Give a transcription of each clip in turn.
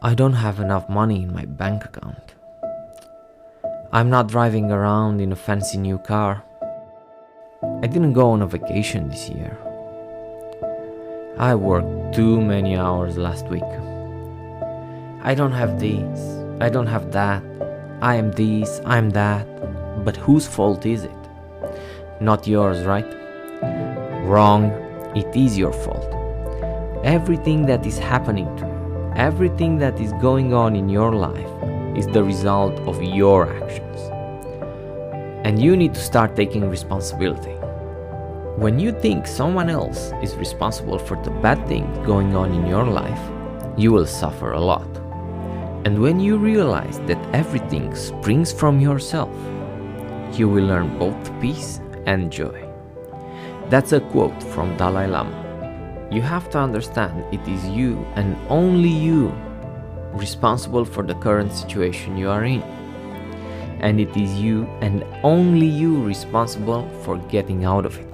I don't have enough money in my bank account. I'm not driving around in a fancy new car. I didn't go on a vacation this year. I worked too many hours last week. I don't have this, I don't have that. I am this, I'm that. But whose fault is it? Not yours, right? Wrong, it is your fault. Everything that is happening to you, everything that is going on in your life is the result of your actions. And you need to start taking responsibility. When you think someone else is responsible for the bad things going on in your life, you will suffer a lot. And when you realize that everything springs from yourself, you will learn both peace and joy. That's a quote from Dalai Lama. You have to understand it is you and only you responsible for the current situation you are in. And it is you and only you responsible for getting out of it.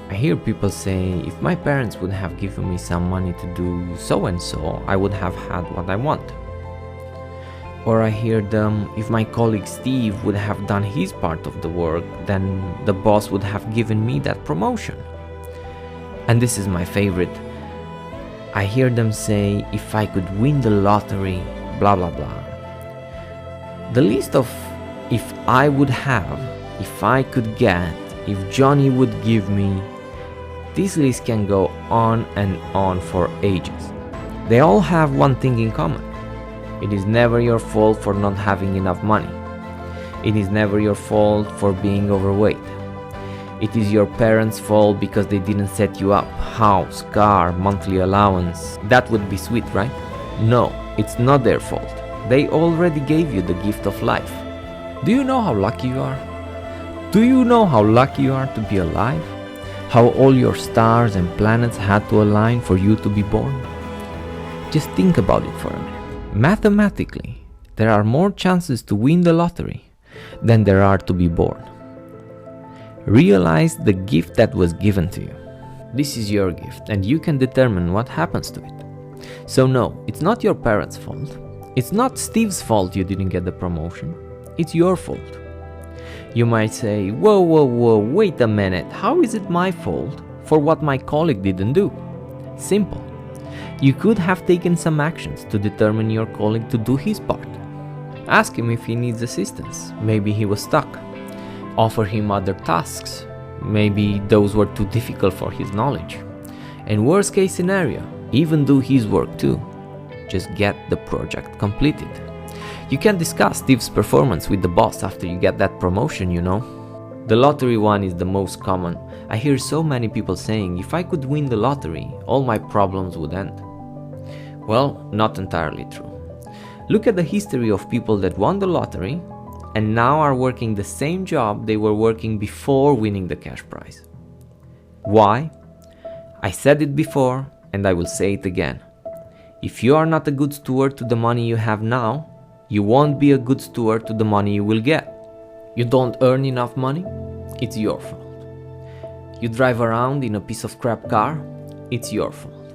I hear people say, if my parents would have given me some money to do so and so, I would have had what I want. Or I hear them, if my colleague Steve would have done his part of the work, then the boss would have given me that promotion. And this is my favorite. I hear them say, if I could win the lottery, blah blah blah. The list of if I would have, if I could get, if Johnny would give me, this list can go on and on for ages. They all have one thing in common. It is never your fault for not having enough money. It is never your fault for being overweight. It is your parents' fault because they didn't set you up. House, car, monthly allowance. That would be sweet, right? No, it's not their fault. They already gave you the gift of life. Do you know how lucky you are? Do you know how lucky you are to be alive? How all your stars and planets had to align for you to be born? Just think about it for a minute. Mathematically, there are more chances to win the lottery than there are to be born. Realize the gift that was given to you. This is your gift and you can determine what happens to it. So no, it's not your parents' fault. It's not Steve's fault you didn't get the promotion. It's your fault. You might say, whoa, wait a minute. How is it my fault for what my colleague didn't do? Simple. You could have taken some actions to determine your colleague to do his part. Ask him if he needs assistance. Maybe he was stuck. Offer him other tasks. Maybe those were too difficult for his knowledge. And worst case scenario, even do his work too. Just get the project completed. You can discuss Steve's performance with the boss after you get that promotion, you know. The lottery one is the most common. I hear so many people saying, if I could win the lottery, all my problems would end. Well, not entirely true. Look at the history of people that won the lottery and now are working the same job they were working before winning the cash prize. Why? I said it before and I will say it again. If you are not a good steward to the money you have now, you won't be a good steward to the money you will get. You don't earn enough money? It's your fault. You drive around in a piece of crap car? It's your fault.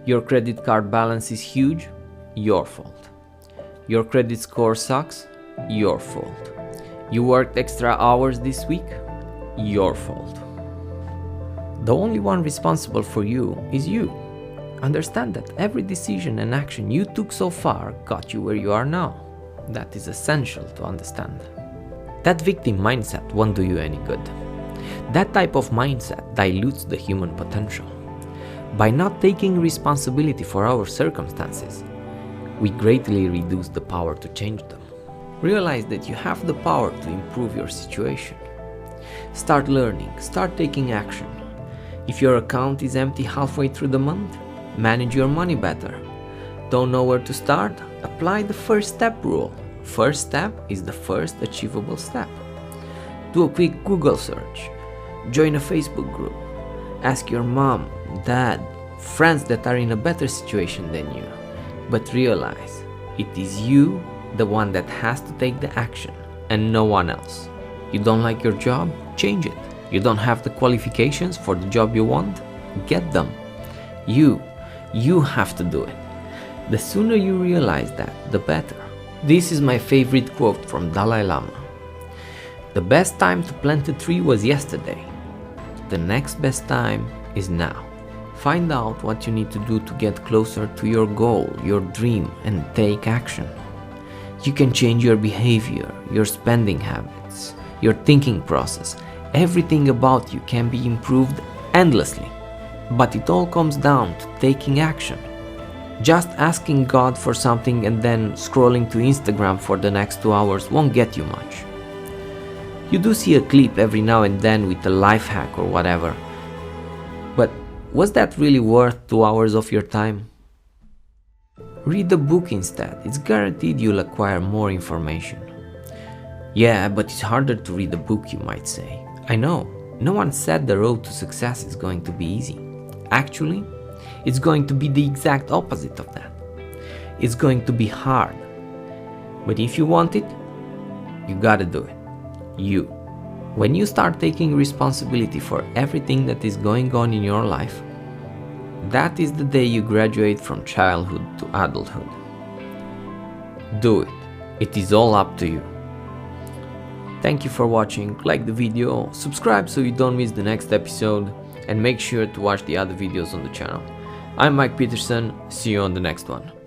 Your credit card balance is huge? Your fault. Your credit score sucks? Your fault. You worked extra hours this week? Your fault. The only one responsible for you is you. Understand that every decision and action you took so far got you where you are now. That is essential to understand. That victim mindset won't do you any good. That type of mindset dilutes the human potential. By not taking responsibility for our circumstances, we greatly reduce the power to change them. Realize that you have the power to improve your situation. Start learning, start taking action. If your account is empty halfway through the month, manage your money better. Don't know where to start? Apply the first step rule. First step is the first achievable step. Do a quick Google search. Join a Facebook group. Ask your mom, dad, friends that are in a better situation than you. But realize, it is you, the one that has to take the action, and no one else. You don't like your job? Change it. You don't have the qualifications for the job you want? Get them. You have to do it. The sooner you realize that, the better. This is my favorite quote from Dalai Lama. The best time to plant a tree was yesterday. The next best time is now. Find out what you need to do to get closer to your goal, your dream, and take action. You can change your behavior, your spending habits, your thinking process. Everything about you can be improved endlessly. But it all comes down to taking action. Just asking God for something and then scrolling to Instagram for the next 2 hours won't get you much. You do see a clip every now and then with a life hack or whatever. But was that really worth 2 hours of your time? Read the book instead. It's guaranteed you'll acquire more information. Yeah, but it's harder to read a book, you might say. I know. No one said the road to success is going to be easy. Actually, it's going to be the exact opposite of that. It's going to be hard. But if you want it, you gotta do it. You. When you start taking responsibility for everything that is going on in your life, that is the day you graduate from childhood to adulthood. Do it. It is all up to you. Thank you for watching. Like the video, subscribe so you don't miss the next episode, and make sure to watch the other videos on the channel. I'm Mike Peterson. See you on the next one.